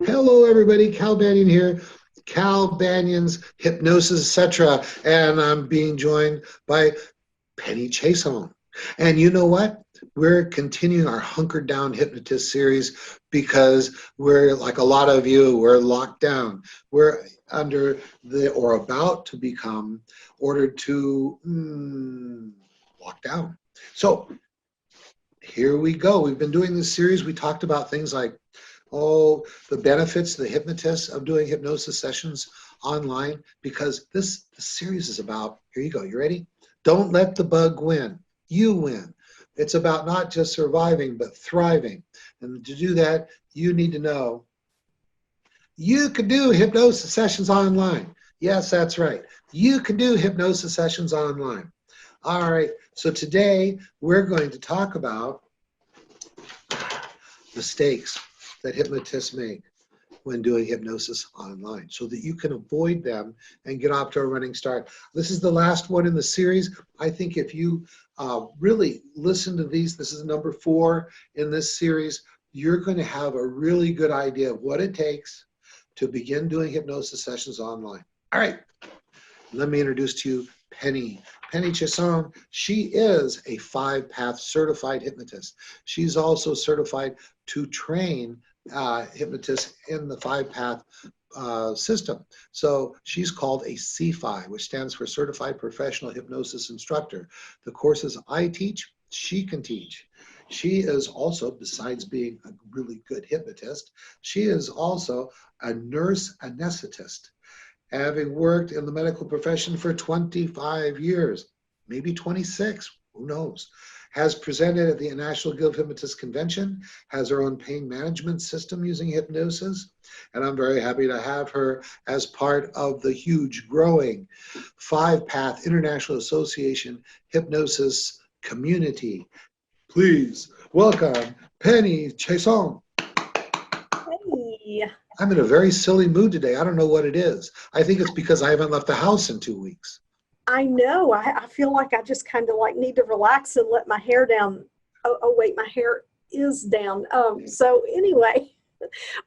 Hello, everybody. Cal Banyan here. Cal Banyan's Hypnosis, etc. And I'm being joined by Penny Chason. And you know what? We're continuing our Hunkered Down Hypnotist series because we're, like a lot of you, we're locked down. We're under or about to become ordered to lock down. So here we go. We've been doing this series. We talked about things like the benefits, the hypnotists of doing hypnosis sessions online, because this series is about, here you go, you ready? Don't let the bug win, you win. It's about not just surviving, but thriving. And to do that, you need to know you can do hypnosis sessions online. Yes, that's right. You can do hypnosis sessions online. All right, so today we're going to talk about mistakes that hypnotists make when doing hypnosis online so that you can avoid them and get off to a running start. This is the last one in the series. I think if you really listen to these, this is number 4 in this series, you're going to have a really good idea of what it takes to begin doing hypnosis sessions online. All right, let me introduce to you Penny. Penny Chason, she is a 5-path certified hypnotist. She's also certified to train hypnotists in the 5-path system. So she's called a CPHI, which stands for Certified Professional Hypnosis Instructor. The courses I teach, she can teach. She is also, besides being a really good hypnotist, she is also a nurse anesthetist, having worked in the medical profession for 25 years, maybe 26, who knows. Has presented at the National Guild of Hypnotists Convention, has her own pain management system using hypnosis, and I'm very happy to have her as part of the huge, growing 5-Path International Association hypnosis community. Please welcome Penny Chason. Hey. I'm in a very silly mood today. I don't know what it is. I think it's because I haven't left the house in 2 weeks. I know. I feel like I just kind of like need to relax and let my hair down. Oh wait, my hair is down. So anyway,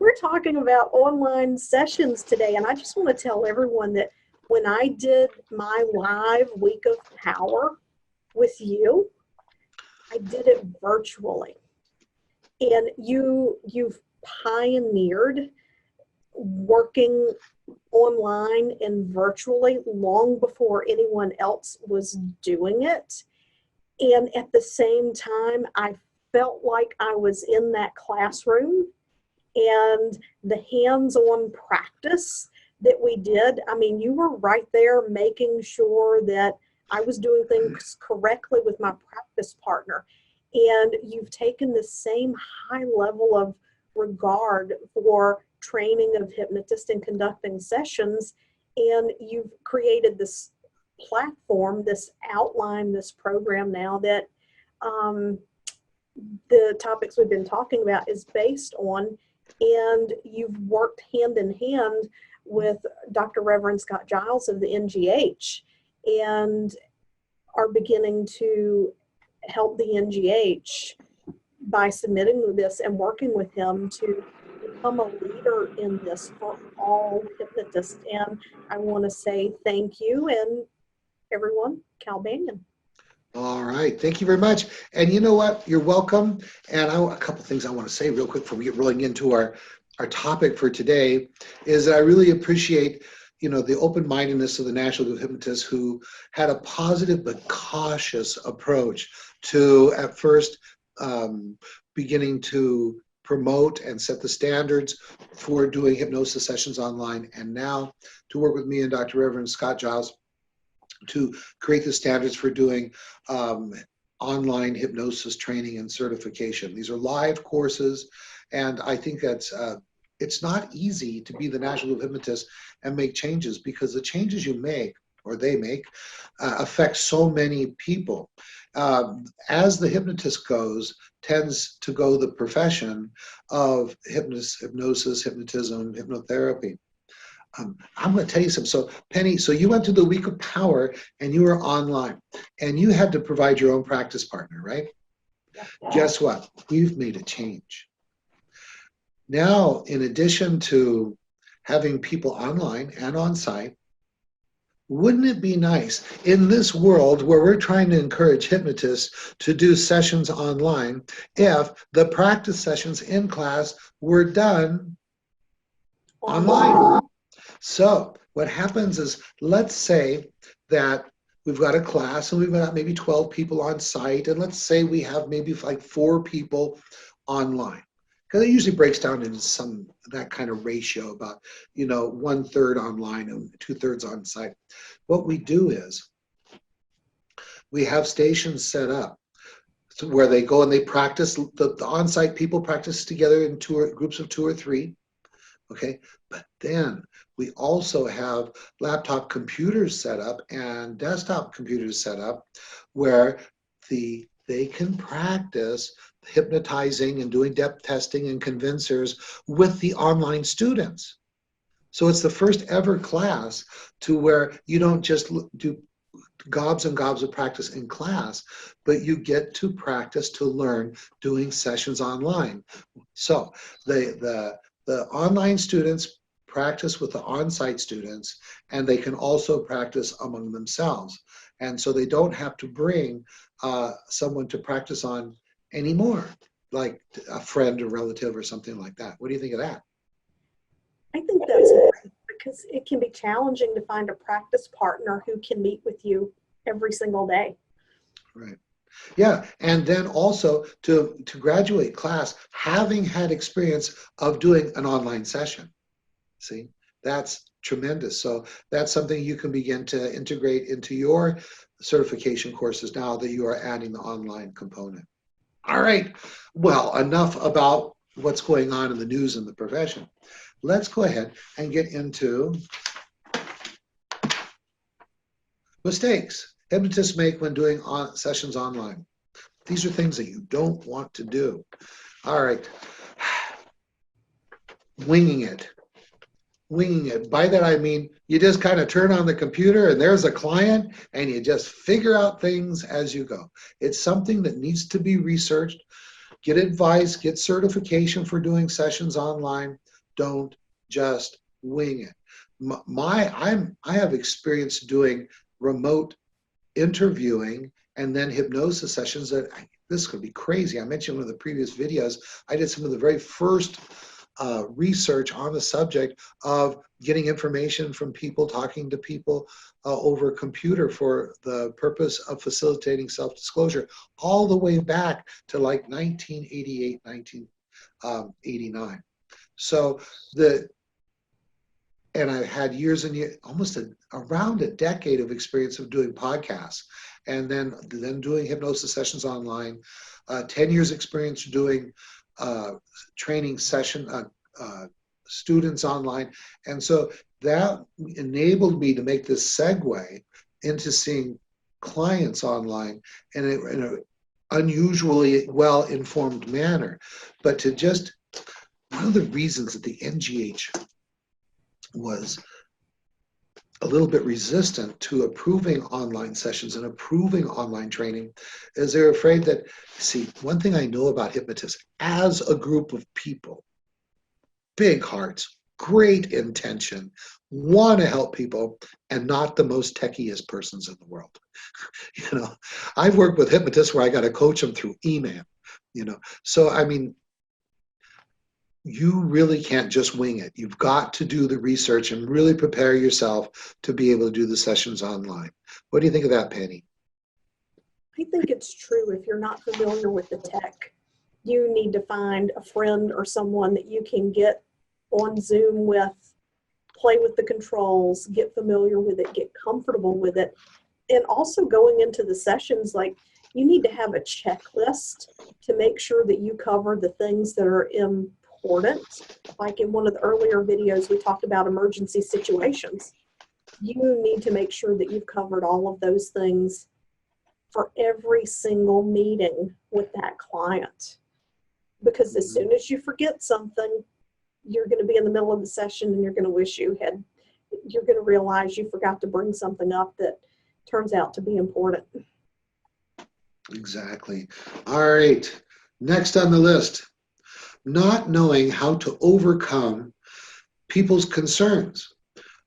we're talking about online sessions today, and I just want to tell everyone that when I did my live week of power with you, I did it virtually, and you've pioneered working online and virtually long before anyone else was doing it. And at the same time, I felt like I was in that classroom, and the hands-on practice that we did, I mean, you were right there making sure that I was doing things correctly with my practice partner. And you've taken the same high level of regard for training of hypnotists and conducting sessions, and you've created this platform, this outline, this program now that the topics we've been talking about is based on, and you've worked hand in hand with Dr. Reverend Scott Giles of the NGH and are beginning to help the NGH by submitting this and working with him to become a leader in this for all hypnotists. And I want to say thank you, and everyone, Cal Banyan. All right, thank you very much. And you know what? You're welcome. And a couple things I want to say real quick before we get rolling into our topic for today is that I really appreciate the open-mindedness of the National Guild of Hypnotists, who had a positive but cautious approach to, at first, beginning to promote and set the standards for doing hypnosis sessions online, and now to work with me and Dr. Reverend Scott Giles to create the standards for doing online hypnosis training and certification. These are live courses, and I think that's it's not easy to be the National Guild of Hypnotists and make changes, because the changes you make, or they make, affect so many people. As the hypnotist goes, tends to go the profession of hypnosis, hypnotism, hypnotherapy. I'm going to tell you something. So, Penny, so you went to the Week of Power and you were online, and you had to provide your own practice partner, right? Guess what? We've made a change. Now, in addition to having people online and on site, wouldn't it be nice in this world where we're trying to encourage hypnotists to do sessions online if the practice sessions in class were done online? So what happens is, let's say that we've got a class and we've got maybe 12 people on site, and let's say we have maybe like 4 people online. Because it usually breaks down into that kind of ratio, about 1/3 online and 2/3 on site. What we do is we have stations set up where they go and they practice. The on-site people practice together in groups of 2 or 3. Okay, but then we also have laptop computers set up and desktop computers set up where they can practice hypnotizing and doing depth testing and convincers with the online students. So it's the first ever class to where you don't just do gobs and gobs of practice in class, but you get to practice to learn doing sessions online. So the online students practice with the on-site students, and they can also practice among themselves. And so they don't have to bring someone to practice on anymore, like a friend or relative or something like that. What do you think of that? I think that's great because it can be challenging to find a practice partner who can meet with you every single day. Right. Yeah, and then also to graduate class, having had experience of doing an online session. See, that's tremendous. So that's something you can begin to integrate into your certification courses now that you are adding the online component. All right, well, enough about what's going on in the news and the profession. Let's go ahead and get into mistakes hypnotists make when doing sessions online. These are things that you don't want to do. All right. Winging it. Winging it. By that I mean you just kind of turn on the computer and there's a client and you just figure out things as you go. It's something that needs to be researched. Get advice, get certification for doing sessions online. Don't just wing it. I have experience doing remote interviewing and then hypnosis sessions that this could be crazy. I mentioned in one of the previous videos, I did some of the very first research on the subject of getting information from people, talking to people over a computer for the purpose of facilitating self-disclosure, all the way back to like 1988, 1989. So and I had years and years, almost around a decade of experience of doing podcasts, and then doing hypnosis sessions online, 10 years experience doing training session students online. And so that enabled me to make this segue into seeing clients online in an unusually well-informed manner. But one of the reasons that the NGH was a little bit resistant to approving online sessions and approving online training is they're afraid that, see, one thing I know about hypnotists as a group of people, big hearts, great intention, want to help people, and not the most techiest persons in the world. I've worked with hypnotists where I got to coach them through email, So, I mean, you really can't just wing it. You've got to do the research and really prepare yourself to be able to do the sessions online. What do you think of that, Penny? I think it's true. If you're not familiar with the tech, you need to find a friend or someone that you can get on Zoom with, play with the controls, get familiar with it, get comfortable with it. And also going into the sessions, like you need to have a checklist to make sure that you cover the things that are important. Like in one of the earlier videos, we talked about emergency situations. You need to make sure that you've covered all of those things for every single meeting with that client. Because as soon as you forget something, you're going to be in the middle of the session and you're going to realize you forgot to bring something up that turns out to be important. Exactly. All right. Next on the list, not knowing how to overcome people's concerns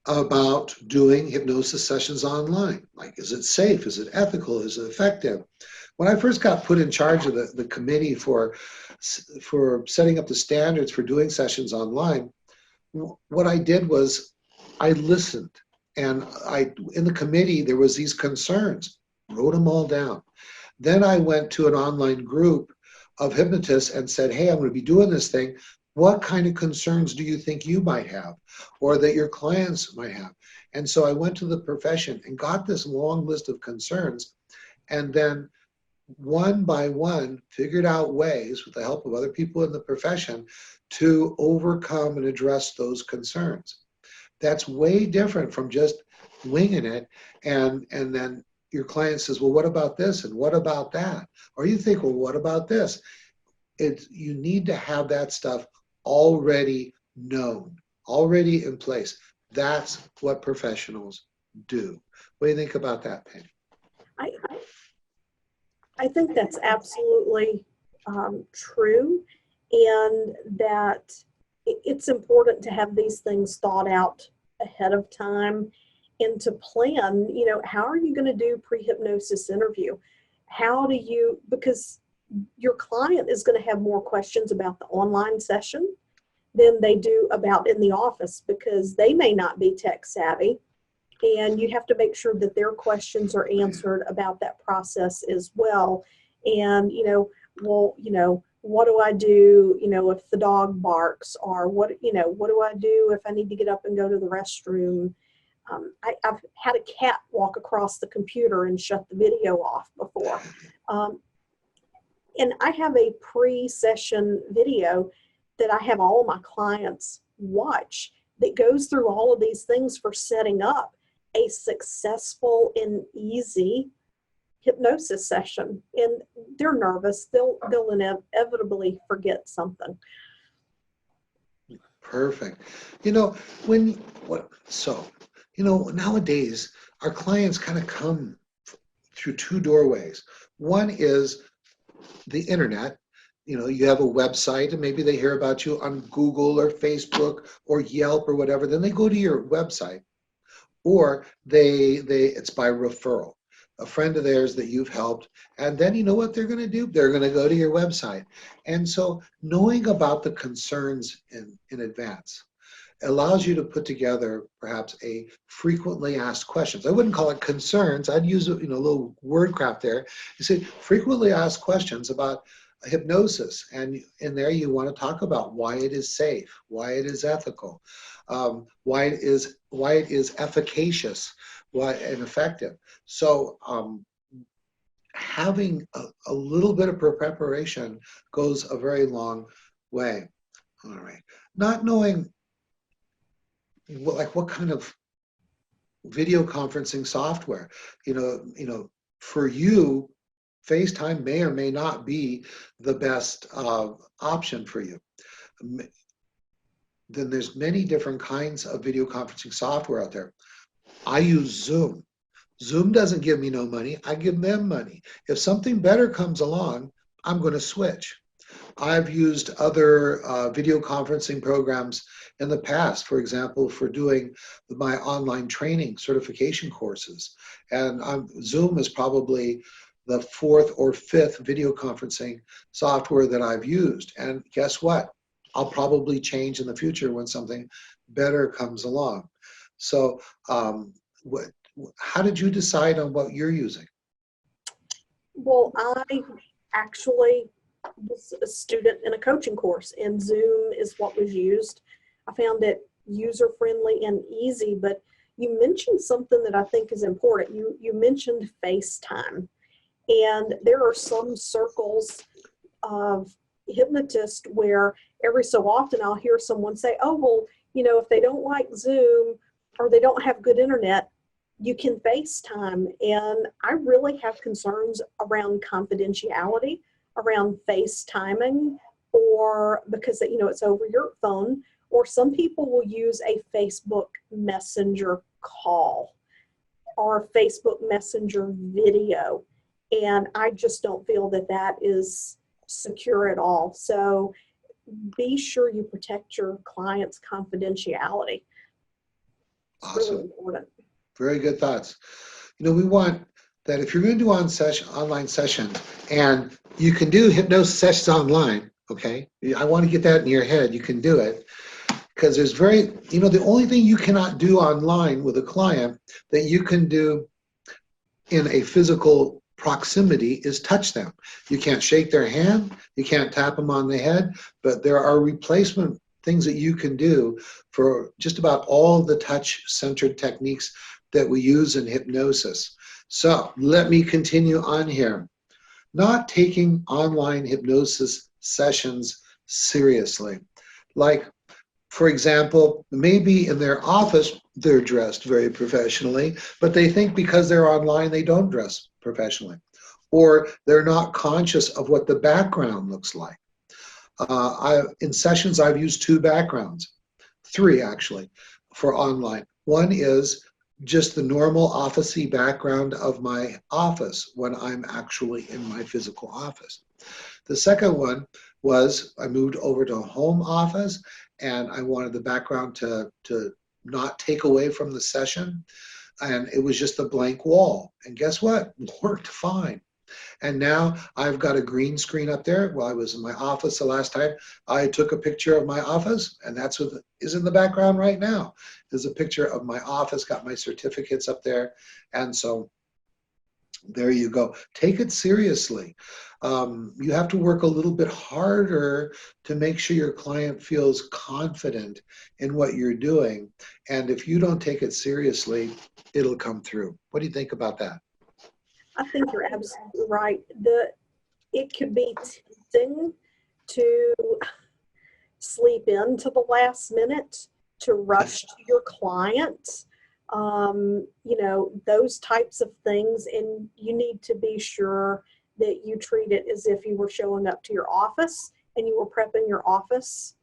about doing hypnosis sessions online. Like, is it safe? Is it ethical? Is it effective? When I first got put in charge of the committee for setting up the standards for doing sessions online, what I did was I listened. And in the committee, there was these concerns, wrote them all down. Then I went to an online group of hypnotists and said, hey, I'm going to be doing this thing. What kind of concerns do you think you might have or that your clients might have? And so I went to the profession and got this long list of concerns, and then one by one figured out ways with the help of other people in the profession to overcome and address those concerns. That's way different from just winging it and then your client says, well, what about this and what about that? Or you think, well, what about this? You need to have that stuff already known, already in place. That's what professionals do. What do you think about that, Penny? I think that's absolutely true, and that it's important to have these things thought out ahead of time and to plan, how are you going to do pre-hypnosis interview? Because your client is going to have more questions about the online session than they do about in the office, because they may not be tech savvy, and you have to make sure that their questions are answered about that process as well. And, what do I do, if the dog barks, or what do I do if I need to get up and go to the restroom? I've had a cat walk across the computer and shut the video off before. And I have a pre-session video that I have all my clients watch that goes through all of these things for setting up a successful and easy hypnosis session. And they're nervous. They'll inevitably forget something. Perfect. Nowadays our clients kind of come through two doorways. One is the internet. You have a website and maybe they hear about you on Google or Facebook or Yelp or whatever. Then they go to your website, or it's by referral, a friend of theirs that you've helped. And then you know what they're going to do? They're going to go to your website. And so knowing about the concerns in advance allows you to put together perhaps a frequently asked questions. I wouldn't call it concerns. I'd use a little word crap there. You say frequently asked questions about hypnosis, and in there you want to talk about why it is safe, why it is ethical, why it is efficacious, why and effective. So having a little bit of preparation goes a very long way. All right, not knowing what kind of video conferencing software, for you, FaceTime may or may not be the best option for you. Then there's many different kinds of video conferencing software out there. I use Zoom. Zoom doesn't give me no money. I give them money. If something better comes along, I'm going to switch. I've used other video conferencing programs in the past, for example, for doing my online training certification courses. And Zoom is probably the fourth or fifth video conferencing software that I've used. And guess what? I'll probably change in the future when something better comes along. So how did you decide on what you're using? Well, I actually was a student in a coaching course, and Zoom is what was used. I found it user-friendly and easy, but you mentioned something that I think is important. You mentioned FaceTime, and there are some circles of hypnotists where every so often I'll hear someone say, oh, well, if they don't like Zoom or they don't have good internet, you can FaceTime. And I really have concerns around confidentiality around FaceTiming, or because it's over your phone, or some people will use a Facebook Messenger call or Facebook Messenger video. And I just don't feel that is secure at all. So be sure you protect your client's confidentiality. It's Awesome. really important. Very good thoughts. We want that if you're going to do online sessions, and you can do hypnosis sessions online, okay? I want to get that in your head. You can do it because there's the only thing you cannot do online with a client that you can do in a physical proximity is touch them. You can't shake their hand, you can't tap them on the head, but there are replacement things that you can do for just about all the touch-centered techniques that we use in hypnosis. So let me continue on here. Not taking online hypnosis sessions seriously. Like, for example, maybe in their office, they're dressed very professionally, but they think because they're online, they don't dress professionally. Or they're not conscious of what the background looks like. In sessions, I've used 2 backgrounds, 3 actually, for online. One is just the normal office-y background of my office when I'm actually in my physical office. The second one was I moved over to a home office, and I wanted the background to not take away from the session, and it was just a blank wall. And guess what? It worked fine. And now I've got a green screen up there. While I was in my office the last time, I took a picture of my office, and that's what is in the background right now. There's a picture of my office, got my certificates up there. And so there you go. Take it seriously. You have to work a little bit harder to make sure your client feels confident in what you're doing. And if you don't take it seriously, it'll come through. What do you think about that? I think you're absolutely right. It could be tempting to sleep in to the last minute, to rush to your client, those types of things. And you need to be sure that you treat it as if you were showing up to your office and you were prepping your office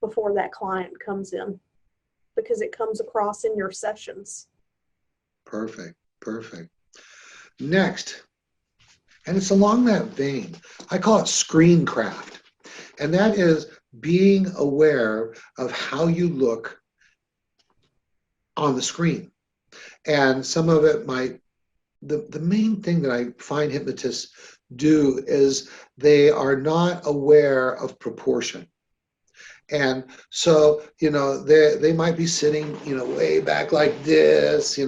before that client comes in, because it comes across in your sessions. Perfect, perfect. Next, and it's along that vein, I call it screencraft. And that is being aware of how you look on the screen. And some of it the main thing that I find hypnotists do is they are not aware of proportion. And so, they might be sitting, way back like this,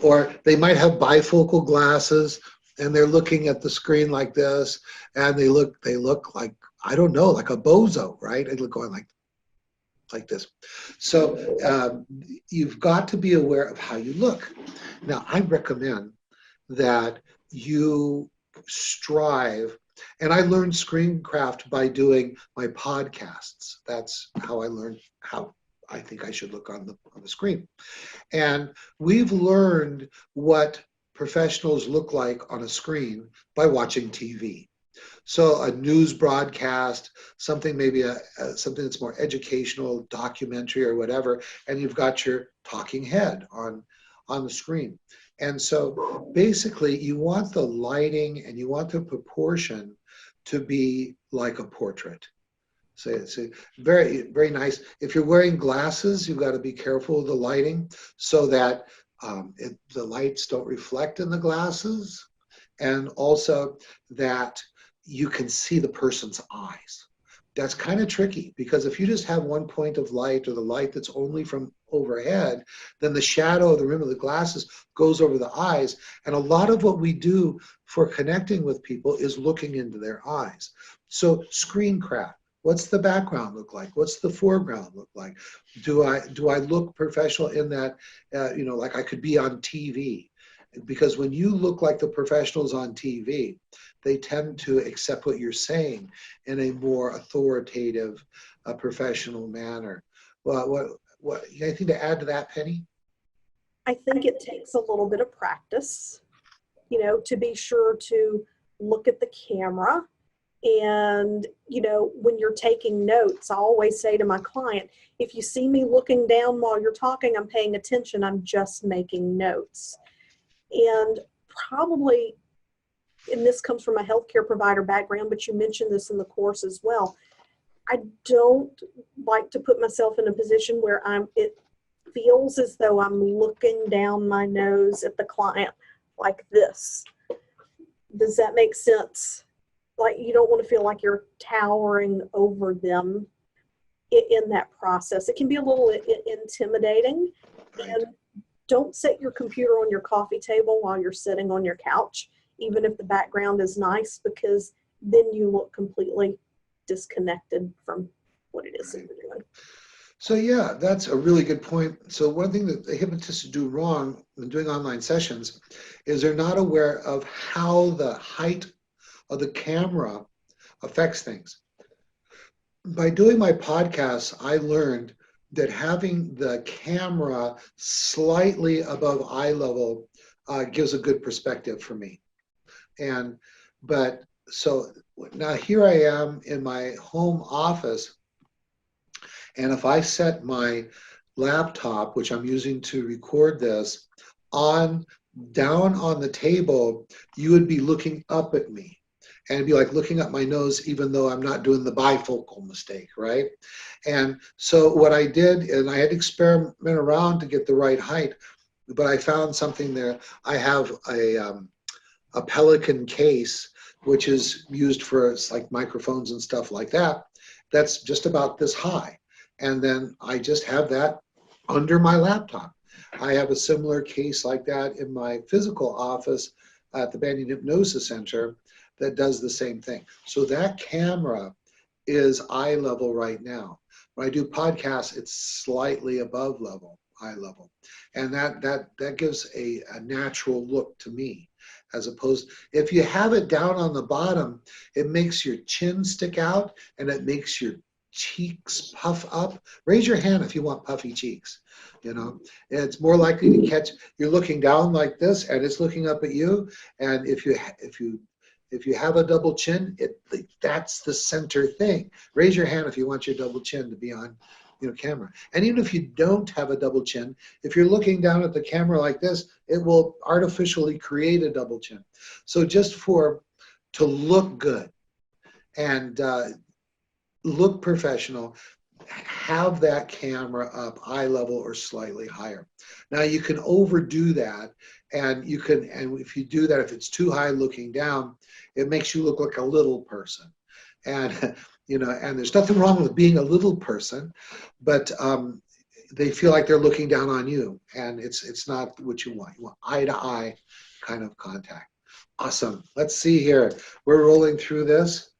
or they might have bifocal glasses and they're looking at the screen like this, and they look like, I don't know, like a bozo, right? They look going like this. So you've got to be aware of how you look. Now, I recommend that you strive. And I learned screencraft by doing my podcasts. That's how I learned how I think I should look on the screen. And we've learned what professionals look like on a screen by watching TV. So a news broadcast, something maybe something that's more educational, documentary or whatever, and you've got your talking head on the screen. And so basically you want the lighting and you want the proportion to be like a portrait. So it's very, very nice. If you're wearing glasses, you've got to be careful of the lighting so that the lights don't reflect in the glasses, and also that you can see the person's eyes. That's kind of tricky, because if you just have one point of light, or the light that's only from overhead, then the shadow of the rim of the glasses goes over the eyes. And a lot of what we do for connecting with people is looking into their eyes. So screencraft. What's the background look like? What's the foreground look like? Do I look professional in that, like I could be on TV? Because when you look like the professionals on TV, they tend to accept what you're saying in a more authoritative, professional manner. Well, what anything to add to that, Penny? I think it takes a little bit of practice, to be sure to look at the camera. And, when you're taking notes, I always say to my client, if you see me looking down while you're talking, I'm paying attention. I'm just making notes. And probably, and this comes from a healthcare provider background, but you mentioned this in the course as well, I don't like to put myself in a position where it feels as though I'm looking down my nose at the client like this. Does that make sense? Like, you don't want to feel like you're towering over them in that process. It can be a little intimidating. Right. And don't set your computer on your coffee table while you're sitting on your couch, even if the background is nice, because then you look completely disconnected from what it is that you're doing. So yeah, that's a really good point. So one thing that the hypnotists do wrong when doing online sessions is they're not aware of how the height of the camera affects things. By doing my podcasts, I learned that having the camera slightly above eye level gives a good perspective for me. But so now here I am in my home office, and if I set my laptop, which I'm using to record this, down on the table, you would be looking up at me. And it'd be like looking up my nose, even though I'm not doing the bifocal mistake, right? And so what I did, and I had to experiment around to get the right height, but I found something there. I have a Pelican case, which is used for like microphones and stuff like that. That's just about this high. And then I just have that under my laptop. I have a similar case like that in my physical office at the Banyan Hypnosis Center that does the same thing. So that camera is eye level right now. When I do podcasts, it's slightly above eye level. And that gives a natural look to me, as opposed, if you have it down on the bottom, it makes your chin stick out and it makes your cheeks puff up. Raise your hand if you want puffy cheeks. You know, it's more likely to catch. You're looking down like this, and it's looking up at you. And if you have a double chin, that's the center thing. Raise your hand if you want your double chin to be on, camera. And even if you don't have a double chin, if you're looking down at the camera like this, it will artificially create a double chin. So just to look good and look professional, have that camera up eye level or slightly higher. Now you can overdo that, and if you do that, if it's too high looking down, it makes you look like a little person. And and there's nothing wrong with being a little person, but they feel like they're looking down on you, and it's not what you want. You want eye to eye kind of contact. Awesome. Let's see here. We're rolling through this.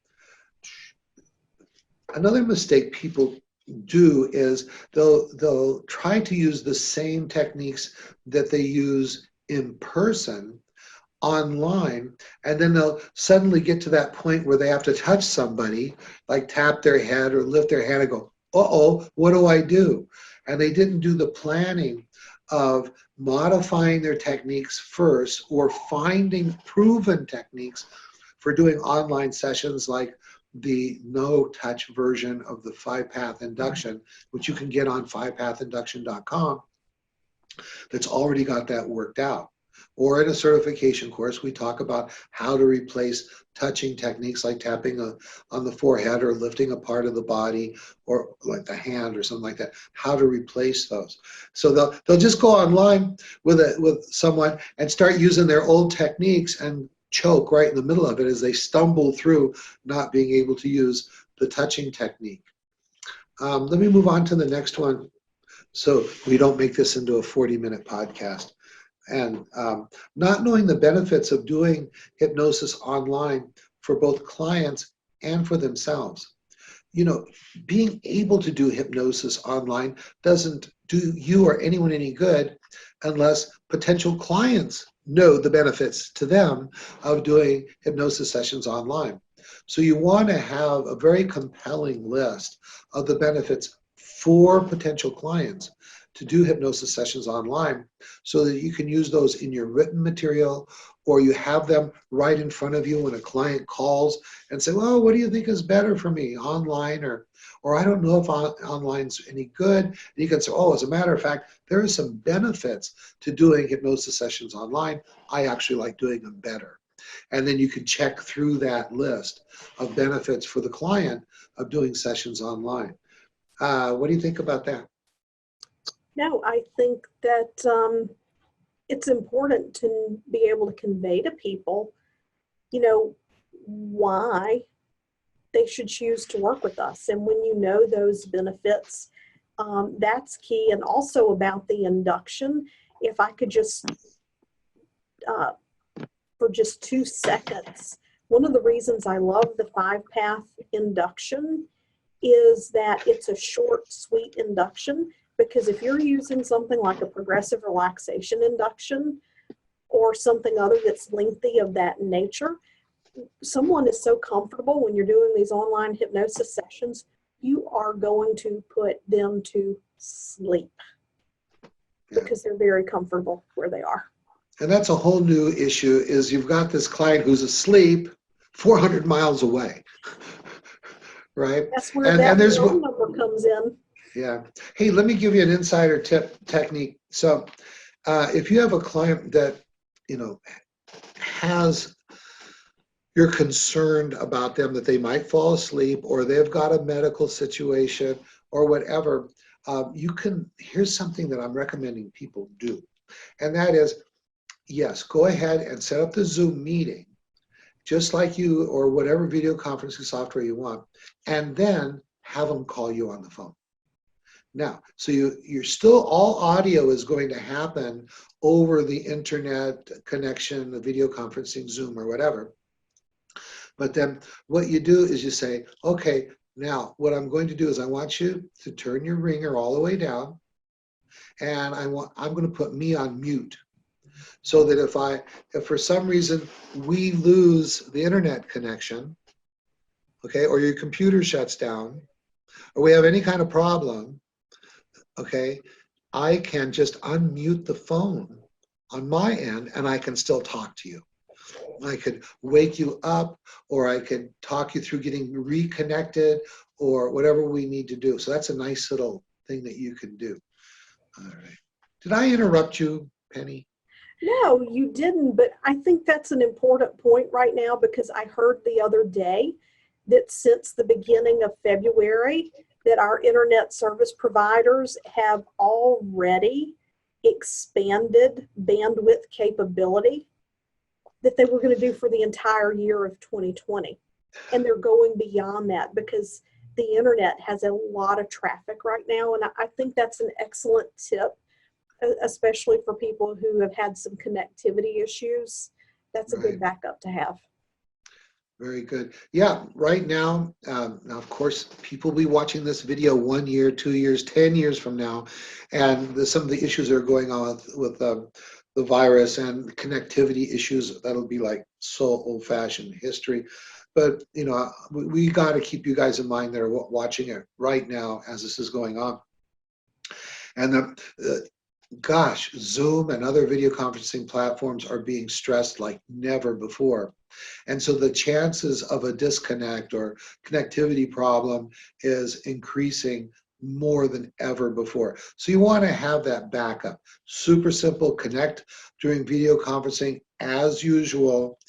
Another mistake people do is they'll try to use the same techniques that they use in person online, and then they'll suddenly get to that point where they have to touch somebody, like tap their head or lift their hand and go, uh-oh, what do I do? And they didn't do the planning of modifying their techniques first, or finding proven techniques for doing online sessions, like the no-touch version of the 5-path induction, which you can get on 5pathinduction.com, that's already got that worked out. Or in a certification course, we talk about how to replace touching techniques like tapping on the forehead or lifting a part of the body, or like the hand or something like that, how to replace those. So they'll just go online with someone and start using their old techniques and choke right in the middle of it as they stumble through not being able to use the touching technique. Let me move on to the next one so we don't make this into a 40-minute podcast. And not knowing the benefits of doing hypnosis online for both clients and for themselves. Being able to do hypnosis online doesn't do you or anyone any good unless potential clients know the benefits to them of doing hypnosis sessions online. So you want to have a very compelling list of the benefits for potential clients to do hypnosis sessions online, so that you can use those in your written material, or you have them right in front of you when a client calls and say, well, what do you think is better for me, online or I don't know if online's any good. And you can say, oh, as a matter of fact, there are some benefits to doing hypnosis sessions online. I actually like doing them better. And then you can check through that list of benefits for the client of doing sessions online. What do you think about that? No, I think that it's important to be able to convey to people, you know, why they should choose to work with us. And when you know those benefits, that's key. And also about the induction, if I could just, uh, for just 2 seconds, one of the reasons I love the 5-path induction is that it's a short, sweet induction. Because if you're using something like a progressive relaxation induction or something other that's lengthy of that nature, someone is so comfortable when you're doing these online hypnosis sessions, you are going to put them to sleep because they're very comfortable where they are. And that's a whole new issue, is you've got this client who's asleep 400 miles away, right? That's where that phone number comes in. Yeah. Hey, let me give you an insider tip technique. So if you have a client that, you know, you're concerned about them, that they might fall asleep or they've got a medical situation or whatever, here's something that I'm recommending people do. And that is, yes, go ahead and set up the Zoom meeting, just like you, or whatever video conferencing software you want, and then have them call you on the phone. Now, so you're still, all audio is going to happen over the internet connection, the video conferencing, Zoom or whatever. But then what you do is you say, okay, now what I'm going to do is I want you to turn your ringer all the way down, and I'm going to put me on mute, so that if for some reason we lose the internet connection, okay, or your computer shuts down, or we have any kind of problem, okay, I can just unmute the phone on my end and I can still talk to you. I could wake you up, or I could talk you through getting reconnected, or whatever we need to do. So that's a nice little thing that you can do. All right. Did I interrupt you, Penny? No, you didn't, but I think that's an important point right now, because I heard the other day that since the beginning of February, that our internet service providers have already expanded bandwidth capability that they were going to do for the entire year of 2020. And they're going beyond that because the internet has a lot of traffic right now. And I think that's an excellent tip, especially for people who have had some connectivity issues. That's a good backup to have. Very good. Yeah, right now, now of course, people will be watching this video 1 year, 2 years, 10 years from now, and some of the issues that are going on with the virus and connectivity issues, that'll be like so old-fashioned history. But you know, we got to keep you guys in mind that are watching it right now as this is going on. And gosh, Zoom and other video conferencing platforms are being stressed like never before. And so the chances of a disconnect or connectivity problem is increasing more than ever before. So you want to have that backup. Super simple, connect during video conferencing as usual,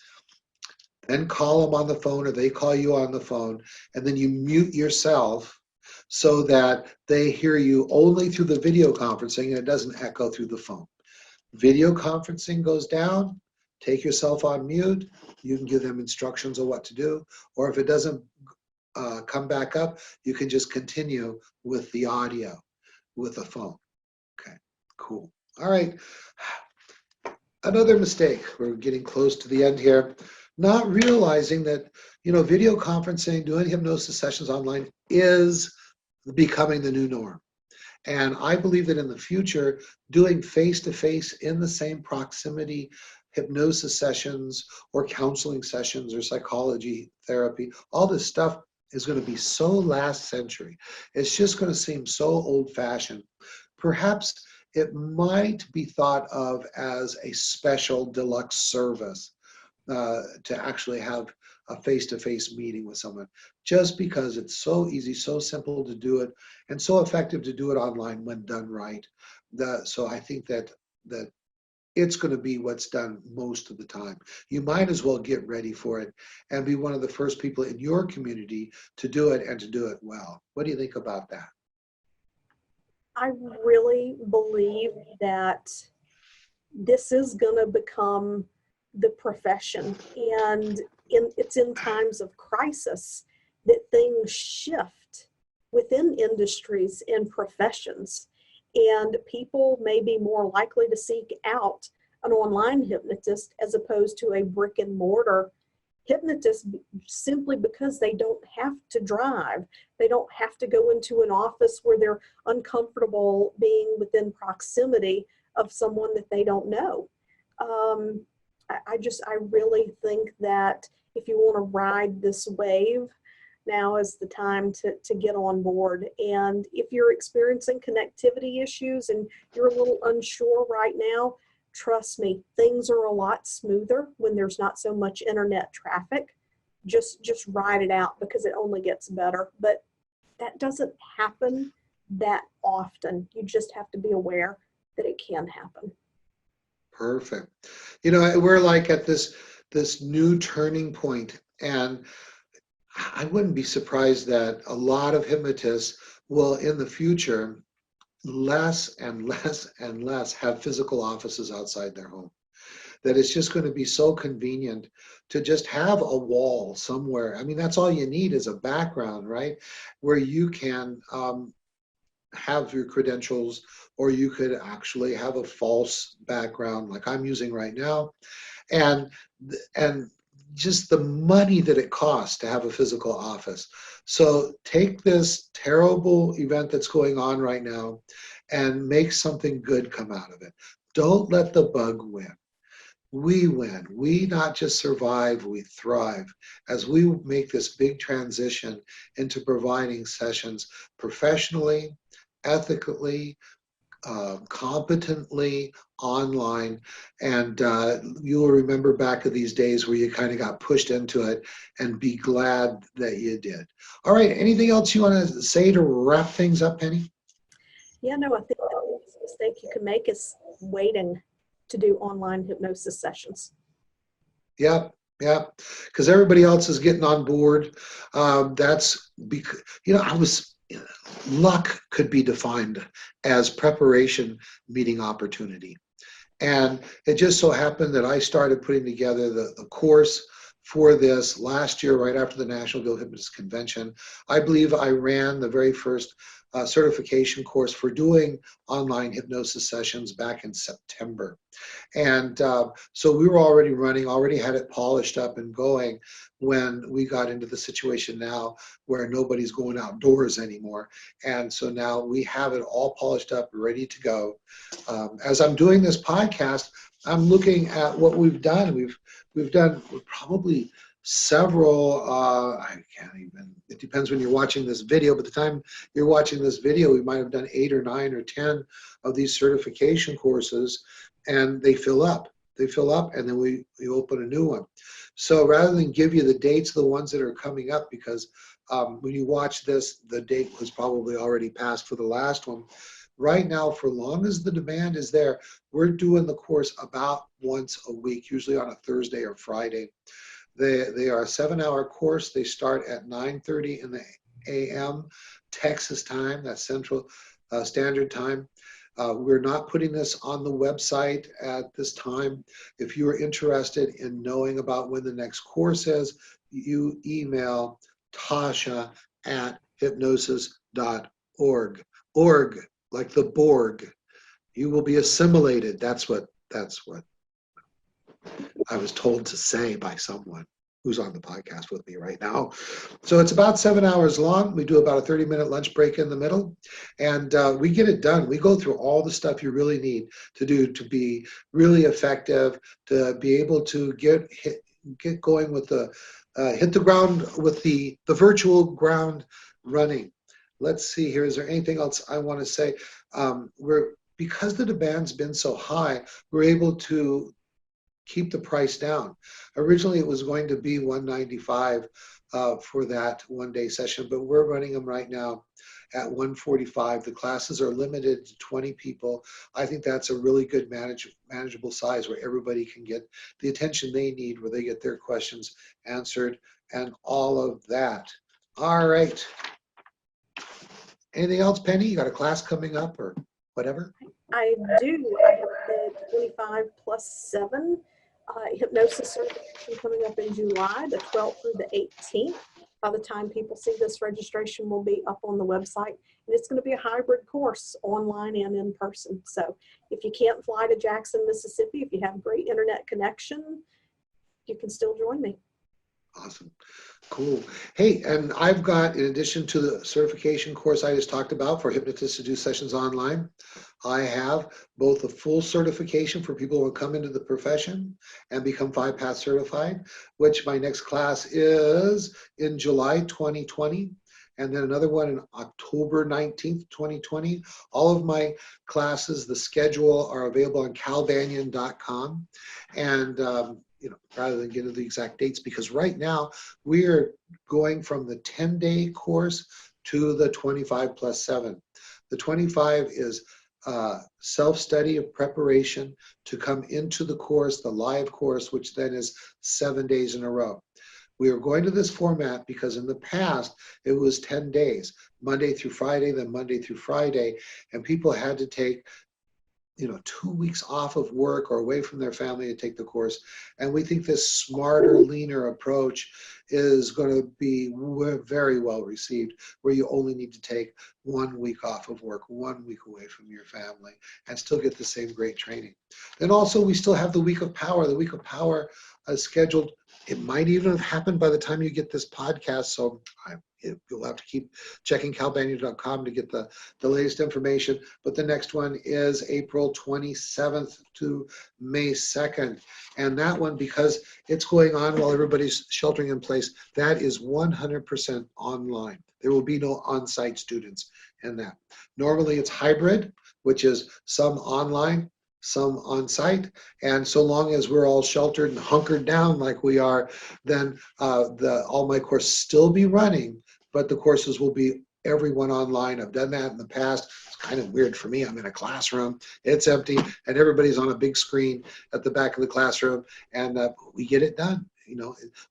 then call them on the phone or they call you on the phone, and then you mute yourself so that they hear you only through the video conferencing and it doesn't echo through the phone. Video conferencing goes down, take yourself on mute, you can give them instructions on what to do, or if it doesn't come back up, you can just continue with the audio with the phone. Okay, cool. All right, another mistake, we're getting close to the end here, not realizing that, you know, video conferencing, doing hypnosis sessions online is becoming the new norm. And I believe that in the future, doing face-to-face in the same proximity hypnosis sessions or counseling sessions or psychology therapy, all this stuff is going to be so last century. It's just going to seem so old-fashioned. Perhaps it might be thought of as a special deluxe service to actually have a face-to-face meeting with someone, just because it's so easy, so simple to do it, and so effective to do it online when done right. So I think that it's going to be what's done most of the time. You might as well get ready for it and be one of the first people in your community to do it and to do it well. What do you think about that? I really believe that this is going to become the profession, and it's in times of crisis that things shift within industries and professions, and people may be more likely to seek out an online hypnotist as opposed to a brick and mortar hypnotist, simply because they don't have to drive. They don't have to go into an office where they're uncomfortable being within proximity of someone that they don't know. I really think that if you want to ride this wave, now is the time to get on board. And if you're experiencing connectivity issues and you're a little unsure right now, trust me, things are a lot smoother when there's not so much internet traffic. Just ride it out, because it only gets better. But that doesn't happen that often. You just have to be aware that it can happen. Perfect. You know, we're like at this new turning point, and I wouldn't be surprised that a lot of hypnotists will in the future less and less and less have physical offices outside their home. That it's just going to be so convenient to just have a wall somewhere. I mean, that's all you need is a background, right? Where you can have your credentials, or you could actually have a false background like I'm using right now. And just the money that it costs to have a physical office. So take this terrible event that's going on right now and make something good come out of it. Don't let the bug win. We win. We not just survive, we thrive as we make this big transition into providing sessions professionally, ethically, competently online. And you'll remember back of these days where you kind of got pushed into it, and be glad that you did. All right, anything else you want to say to wrap things up, Penny? Yeah, no, I think the biggest mistake you can make is waiting to do online hypnosis sessions. Yep, yep, because everybody else is getting on board. That's because, you know, luck could be defined as preparation meeting opportunity. And it just so happened that I started putting together the course for this last year, right after the National Guild of Hypnotists Convention. I believe I ran the very first certification course for doing online hypnosis sessions back in September. And so we were already running, already had it polished up and going when we got into the situation now where nobody's going outdoors anymore. And so now we have it all polished up, ready to go. As I'm doing this podcast, I'm looking at what we've done. We've done probably several, I can't even, it depends when you're watching this video, but the time you're watching this video, we might have done 8 or 9 or 10 of these certification courses, and they fill up. They fill up, and then we open a new one. So rather than give you the dates of the ones that are coming up, because when you watch this, the date was probably already passed for the last one. Right now, for long as the demand is there, we're doing the course about once a week, usually on a Thursday or Friday. They are a 7-hour course. They start at 9:30 in the a.m. Texas time, that's Central Standard Time. We're not putting this on the website at this time. If you are interested in knowing about when the next course is, you email Tasha at hypnosis.org. Org, like the Borg. You will be assimilated. That's what I was told to say by someone who's on the podcast with me right now. So it's about 7 hours long. We do about a 30-minute lunch break in the middle, and we get it done. We go through all the stuff you really need to do to be really effective, to be able to get going with the, hit the ground with the virtual ground running. Let's see here. Is there anything else I want to say? Because the demand's been so high, we're able to keep the price down. Originally, it was going to be $195 for that one-day session, but we're running them right now at 1:45. The classes are limited to 20 people. I think that's a really good manageable size where everybody can get the attention they need, where they get their questions answered and all of that. All right. Anything else, Penny? You got a class coming up or whatever? I do. I have the 25+7 hypnosis certification coming up in July, the 12th through the 18th. By the time people see this, registration will be up on the website. And it's going to be a hybrid course, online and in person. So if you can't fly to Jackson, Mississippi, if you have great internet connection, you can still join me. Awesome. Cool. Hey, and I've got, in addition to the certification course I just talked about for hypnotists to do sessions online, I have both a full certification for people who come into the profession and become 5-path certified, which my next class is in July 2020. And then another one in October 19th, 2020. All of my classes, the schedule, are available on calbanyan.com. And rather than get into the exact dates, because right now we are going from the 10-day course to the 25+7. The 25 is self-study of preparation to come into the course, the live course, which then is 7 days in a row. We are going to this format because in the past it was 10 days, Monday through Friday, then Monday through Friday, and people had to take 2 weeks off of work or away from their family to take the course. And we think this smarter, leaner approach is going to be very well received, where you only need to take 1 week off of work, 1 week away from your family, and still get the same great training. Then also we still have the Week of Power. The Week of Power is scheduled. It might even have happened by the time you get this podcast, so you'll have to keep checking calbanyan.com to get the latest information. But the next one is April 27th to May 2nd. And that one, because it's going on while everybody's sheltering in place, that is 100% online. There will be no on-site students in that. Normally it's hybrid, which is some online, some on site, and so long as we're all sheltered and hunkered down like we are, then all my courses still be running, but the courses will be everyone online. I've done that in the past. It's kind of weird for me. I'm in a classroom, it's empty, and everybody's on a big screen at the back of the classroom, and we get it done.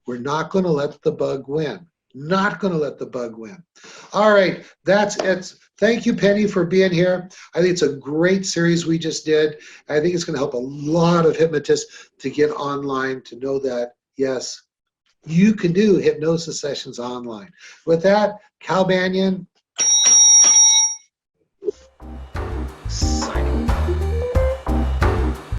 We're not going to let the bug win. Not going to let the bug win. All right, that's it. Thank you, Penny, for being here. I think it's a great series we just did. I think it's going to help a lot of hypnotists to get online, to know that, yes, you can do hypnosis sessions online. With that, Cal Banyan,